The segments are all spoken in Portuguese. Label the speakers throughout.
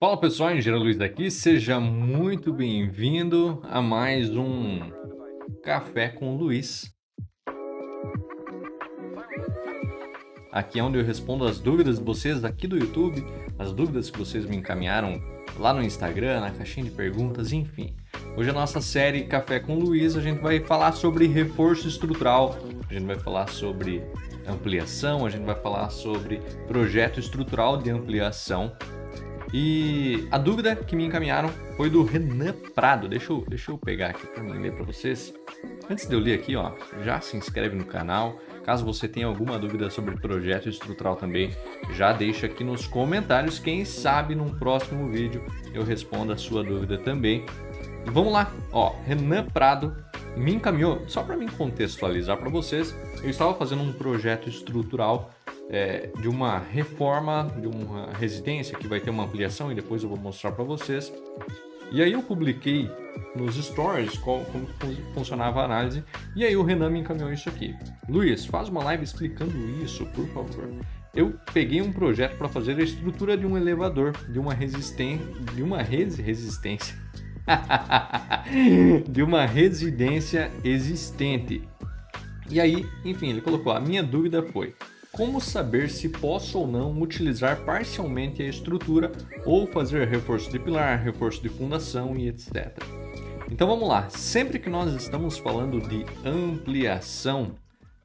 Speaker 1: Fala pessoal, Engenheiro Luiz aqui, seja muito bem-vindo a mais um Café com Luiz. Aqui é onde eu respondo as dúvidas de vocês aqui do YouTube, as dúvidas que vocês me encaminharam lá no Instagram, na caixinha de perguntas, enfim. Hoje a nossa série Café com Luiz, a gente vai falar sobre reforço estrutural, a gente vai falar sobre ampliação, a gente vai falar sobre projeto estrutural de ampliação. E a dúvida que me encaminharam foi do Renan Prado. Deixa eu pegar aqui para ler para vocês. Antes de eu ler aqui, ó, já se inscreve no canal. Caso você tenha alguma dúvida sobre projeto estrutural também, já deixa aqui nos comentários. Quem sabe num próximo vídeo eu respondo a sua dúvida também. E vamos lá, ó, Renan Prado me encaminhou, só para me contextualizar para vocês, eu estava fazendo um projeto estrutural de uma reforma de uma residência que vai ter uma ampliação e depois eu vou mostrar para vocês. E aí eu publiquei nos stories como funcionava a análise e aí o Renan me encaminhou isso aqui. Luiz, faz uma live explicando isso, por favor. Eu peguei um projeto para fazer a estrutura de um elevador, de uma resistência, de uma residência existente. E aí, enfim, ele colocou, a minha dúvida foi: como saber se posso ou não utilizar parcialmente a estrutura ou fazer reforço de pilar, reforço de fundação e etc. Então vamos lá, sempre que nós estamos falando de ampliação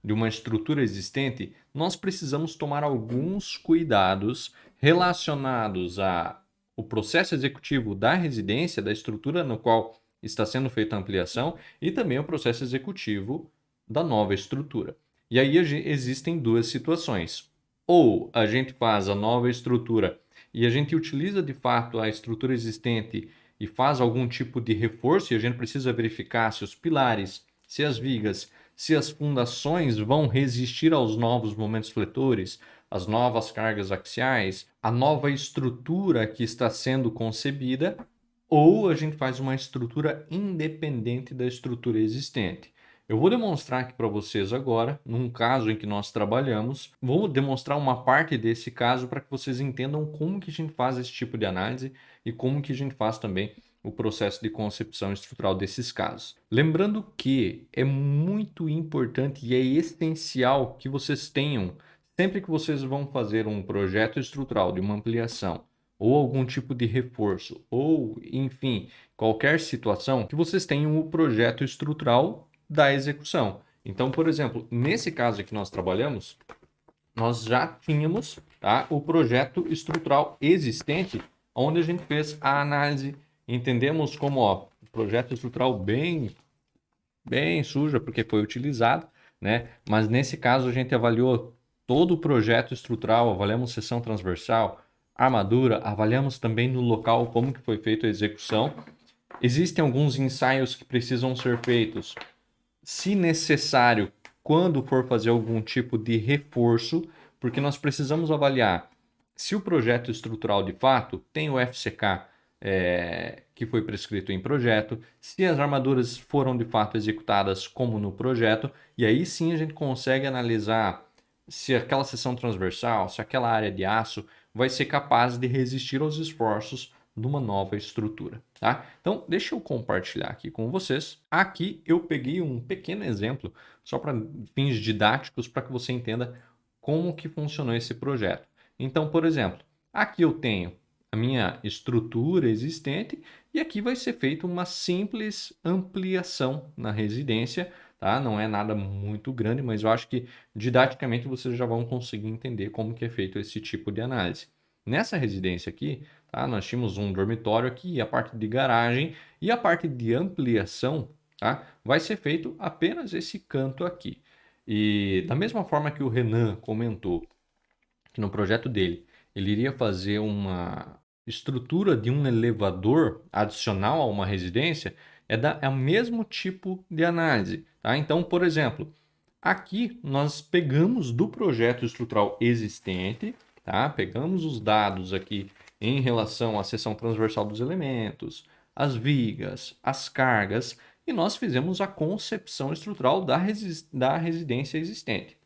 Speaker 1: de uma estrutura existente, nós precisamos tomar alguns cuidados relacionados ao processo executivo da residência, da estrutura no qual está sendo feita a ampliação e também o processo executivo da nova estrutura. E aí existem duas situações. Ou a gente faz a nova estrutura e a gente utiliza de fato a estrutura existente e faz algum tipo de reforço e a gente precisa verificar se os pilares, se as vigas, se as fundações vão resistir aos novos momentos fletores, às novas cargas axiais, a nova estrutura que está sendo concebida, ou a gente faz uma estrutura independente da estrutura existente. Eu vou demonstrar aqui para vocês agora, num caso em que nós trabalhamos, vou demonstrar uma parte desse caso para que vocês entendam como que a gente faz esse tipo de análise e como que a gente faz também o processo de concepção estrutural desses casos. Lembrando que é muito importante e é essencial que vocês tenham, sempre que vocês vão fazer um projeto estrutural de uma ampliação, ou algum tipo de reforço, ou enfim, qualquer situação, que vocês tenham o projeto estrutural da execução. Então, por exemplo, nesse caso que nós trabalhamos, nós já tínhamos, tá, o projeto estrutural existente, onde a gente fez a análise, entendemos como, ó, projeto estrutural bem suja, porque foi utilizado, né? Mas nesse caso a gente avaliou todo o projeto estrutural, avaliamos seção transversal, armadura, avaliamos também no local como que foi feita a execução. Existem alguns ensaios que precisam ser feitos, se necessário, quando for fazer algum tipo de reforço, porque nós precisamos avaliar se o projeto estrutural de fato tem o FCK que foi prescrito em projeto, se as armaduras foram de fato executadas como no projeto, e aí sim a gente consegue analisar se aquela seção transversal, se aquela área de aço vai ser capaz de resistir aos esforços de uma nova estrutura, tá? Então, deixa eu compartilhar aqui com vocês. Aqui eu peguei um pequeno exemplo, só para fins didáticos, para que você entenda como que funcionou esse projeto. Então, por exemplo, aqui eu tenho a minha estrutura existente e aqui vai ser feita uma simples ampliação na residência, tá? Não é nada muito grande, mas eu acho que didaticamente vocês já vão conseguir entender como que é feito esse tipo de análise. Nessa residência aqui, tá, nós tínhamos um dormitório aqui, a parte de garagem e a parte de ampliação, tá, vai ser feito apenas esse canto aqui. E da mesma forma que o Renan comentou que no projeto dele ele iria fazer uma estrutura de um elevador adicional a uma residência, é o mesmo tipo de análise, tá? Então, por exemplo, aqui nós pegamos do projeto estrutural existente, tá? Pegamos os dados aqui em relação à seção transversal dos elementos, as vigas, as cargas, e nós fizemos a concepção estrutural da residência existente.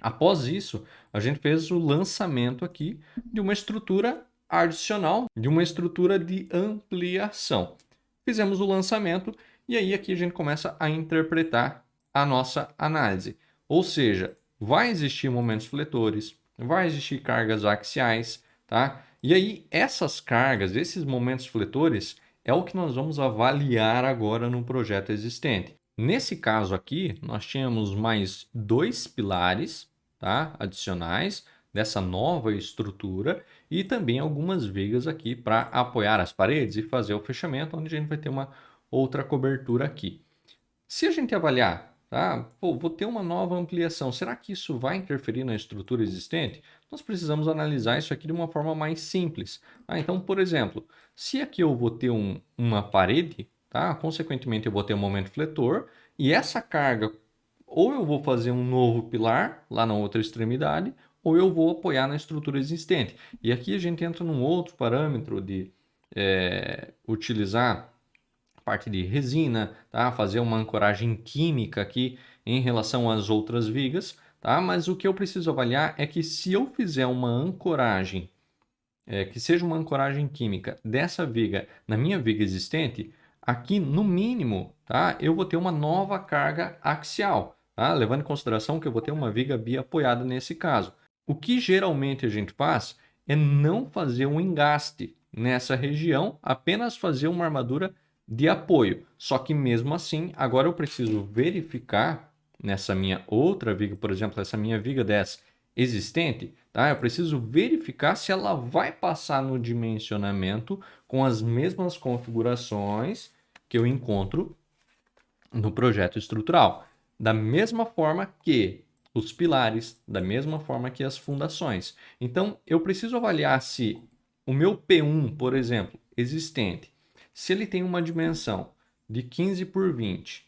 Speaker 1: Após isso, a gente fez o lançamento aqui de uma estrutura adicional de uma estrutura de ampliação. Fizemos o lançamento e aí aqui a gente começa a interpretar a nossa análise. Ou seja, vai existir momentos fletores, vai existir cargas axiais, tá? E aí essas cargas, esses momentos fletores, é o que nós vamos avaliar agora no projeto existente. Nesse caso aqui, nós tínhamos mais 2 pilares, tá, adicionais dessa nova estrutura e também algumas vigas aqui para apoiar as paredes e fazer o fechamento, onde a gente vai ter uma outra cobertura aqui. Se a gente avaliar, tá, pô, vou ter uma nova ampliação, será que isso vai interferir na estrutura existente? Nós precisamos analisar isso aqui de uma forma mais simples. Então, por exemplo, se aqui eu vou ter uma parede, tá, consequentemente eu vou ter um momento fletor, e essa carga, ou eu vou fazer um novo pilar lá na outra extremidade, ou eu vou apoiar na estrutura existente. E aqui a gente entra num outro parâmetro de utilizar a parte de resina, tá? Fazer uma ancoragem química aqui em relação às outras vigas, tá? Mas o que eu preciso avaliar é que se eu fizer uma ancoragem, que seja uma ancoragem química dessa viga na minha viga existente, aqui no mínimo, tá? Eu vou ter uma nova carga axial, tá? Levando em consideração que eu vou ter uma viga biapoiada nesse caso. O que geralmente a gente faz é não fazer um engaste nessa região, apenas fazer uma armadura de apoio. Só que mesmo assim, agora eu preciso verificar nessa minha outra viga, por exemplo, essa minha viga 10 existente, tá? Eu preciso verificar se ela vai passar no dimensionamento com as mesmas configurações que eu encontro no projeto estrutural. Da mesma forma que os pilares, da mesma forma que as fundações. Então, eu preciso avaliar se o meu P1, por exemplo, existente, se ele tem uma dimensão de 15 por 20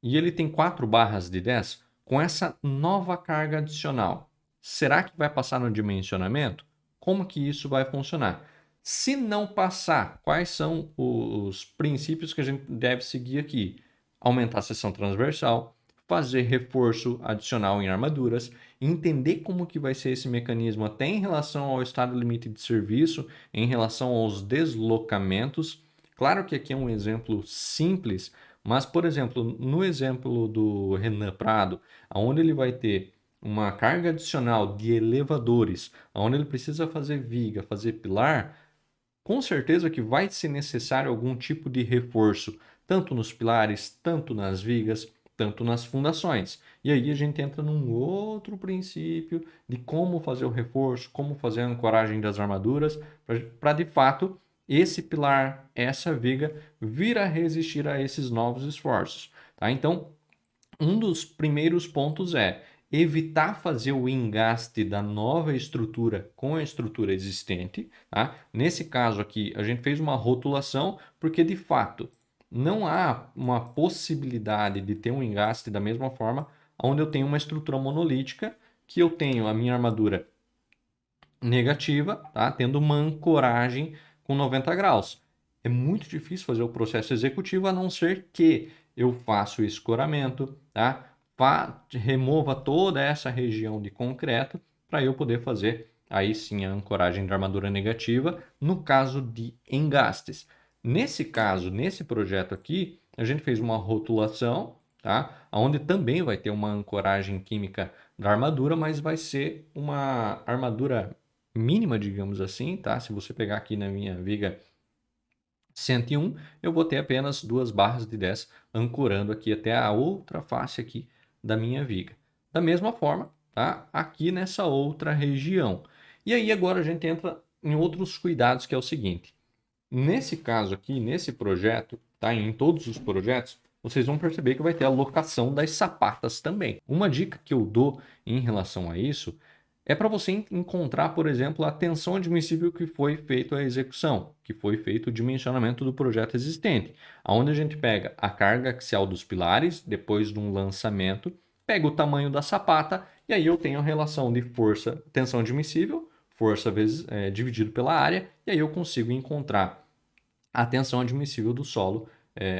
Speaker 1: e ele tem 4 barras de 10, com essa nova carga adicional, será que vai passar no dimensionamento? Como que isso vai funcionar? Se não passar, quais são os princípios que a gente deve seguir aqui? Aumentar a seção transversal, fazer reforço adicional em armaduras, entender como que vai ser esse mecanismo até em relação ao estado limite de serviço, em relação aos deslocamentos. Claro que aqui é um exemplo simples, mas, por exemplo, no exemplo do Renan Prado, onde ele vai ter uma carga adicional de elevadores, onde ele precisa fazer viga, fazer pilar, com certeza que vai ser necessário algum tipo de reforço, tanto nos pilares, tanto nas vigas, tanto nas fundações. E aí a gente entra num outro princípio de como fazer o reforço, como fazer a ancoragem das armaduras, para de fato esse pilar, essa viga, vir a resistir a esses novos esforços. Tá? Então, um dos primeiros pontos é evitar fazer o engaste da nova estrutura com a estrutura existente. Tá? Nesse caso aqui, a gente fez uma rotulação porque, de fato, não há uma possibilidade de ter um engaste da mesma forma onde eu tenho uma estrutura monolítica, que eu tenho a minha armadura negativa, tá? Tendo uma ancoragem com 90 graus. É muito difícil fazer o processo executivo a não ser que eu faça o escoramento, tá? Remova toda essa região de concreto para eu poder fazer aí sim a ancoragem da armadura negativa no caso de engastes. Nesse caso, nesse projeto aqui, a gente fez uma rotulação, tá? Onde também vai ter uma ancoragem química da armadura, mas vai ser uma armadura mínima, digamos assim, tá? Se você pegar aqui na minha viga 101, eu vou ter apenas 2 barras de 10 ancorando aqui até a outra face aqui da minha viga. Da mesma forma, tá? Aqui nessa outra região. E aí agora a gente entra em outros cuidados, que é o seguinte. Nesse caso aqui, nesse projeto, tá? Em todos os projetos, vocês vão perceber que vai ter a locação das sapatas também. Uma dica que eu dou em relação a isso é para você encontrar, por exemplo, a tensão admissível que foi feita a execução, que foi feito o dimensionamento do projeto existente, onde a gente pega a carga axial dos pilares, depois de um lançamento, pega o tamanho da sapata, e aí eu tenho a relação de força, tensão admissível, força vezes, dividido pela área, e aí eu consigo encontrar a tensão admissível do solo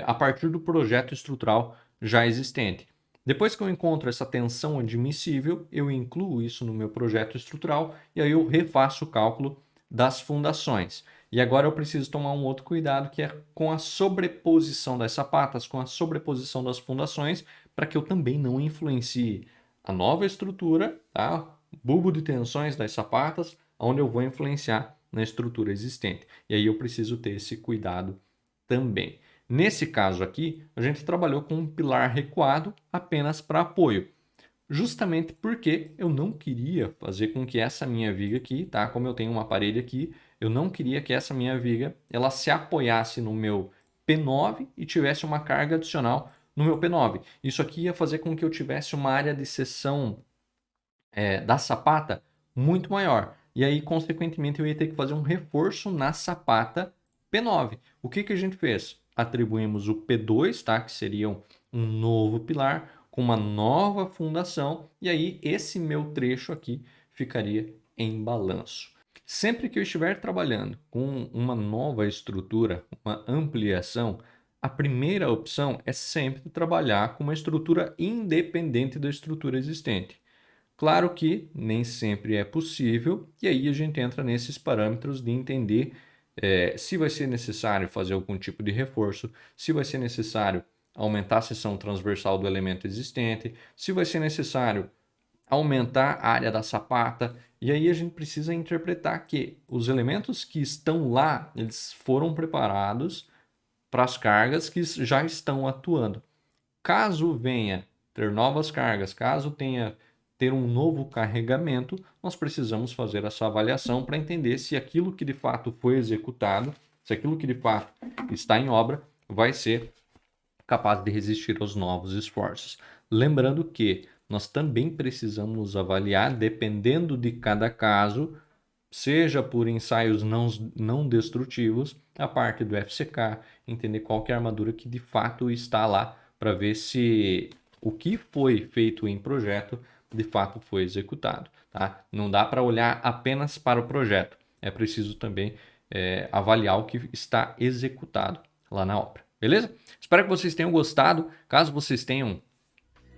Speaker 1: a partir do projeto estrutural já existente. Depois que eu encontro essa tensão admissível, eu incluo isso no meu projeto estrutural e aí eu refaço o cálculo das fundações. E agora eu preciso tomar um outro cuidado, que é com a sobreposição das sapatas, com a sobreposição das fundações, para que eu também não influencie a nova estrutura, tá? Bulbo de tensões das sapatas, onde eu vou influenciar na estrutura existente. E aí eu preciso ter esse cuidado também. Nesse caso aqui, a gente trabalhou com um pilar recuado apenas para apoio, justamente porque eu não queria fazer com que essa minha viga aqui, tá? Como eu tenho uma parede aqui, eu não queria que essa minha viga ela se apoiasse no meu P9 e tivesse uma carga adicional no meu P9. Isso aqui ia fazer com que eu tivesse uma área de seção da sapata muito maior. E aí, consequentemente, eu ia ter que fazer um reforço na sapata P9. O que a gente fez? Atribuímos o P2, tá? Que seria um novo pilar com uma nova fundação. E aí, esse meu trecho aqui ficaria em balanço. Sempre que eu estiver trabalhando com uma nova estrutura, uma ampliação, a primeira opção é sempre trabalhar com uma estrutura independente da estrutura existente. Claro que nem sempre é possível, e aí a gente entra nesses parâmetros de entender se vai ser necessário fazer algum tipo de reforço, se vai ser necessário aumentar a seção transversal do elemento existente, se vai ser necessário aumentar a área da sapata, e aí a gente precisa interpretar que os elementos que estão lá, eles foram preparados para as cargas que já estão atuando. Caso venha ter novas cargas, caso tenha ter um novo carregamento, nós precisamos fazer essa avaliação para entender se aquilo que de fato foi executado, se aquilo que de fato está em obra, vai ser capaz de resistir aos novos esforços. Lembrando que nós também precisamos avaliar, dependendo de cada caso, seja por ensaios não destrutivos, a parte do FCK, entender qual que é a armadura que de fato está lá, para ver se o que foi feito em projeto de fato foi executado. Tá? Não dá para olhar apenas para o projeto, é preciso também avaliar o que está executado lá na obra. Beleza? Espero que vocês tenham gostado. Caso vocês tenham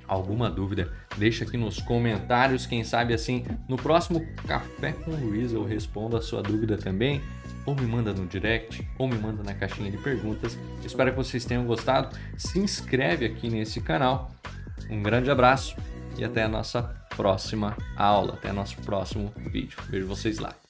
Speaker 1: alguma dúvida, deixa aqui nos comentários. Quem sabe assim, no próximo Café com Luiz eu respondo a sua dúvida também. Ou me manda no direct, ou me manda na caixinha de perguntas. Espero que vocês tenham gostado. Se inscreve aqui nesse canal. Um grande abraço e até a nossa próxima aula, até nosso próximo vídeo. Vejo vocês lá.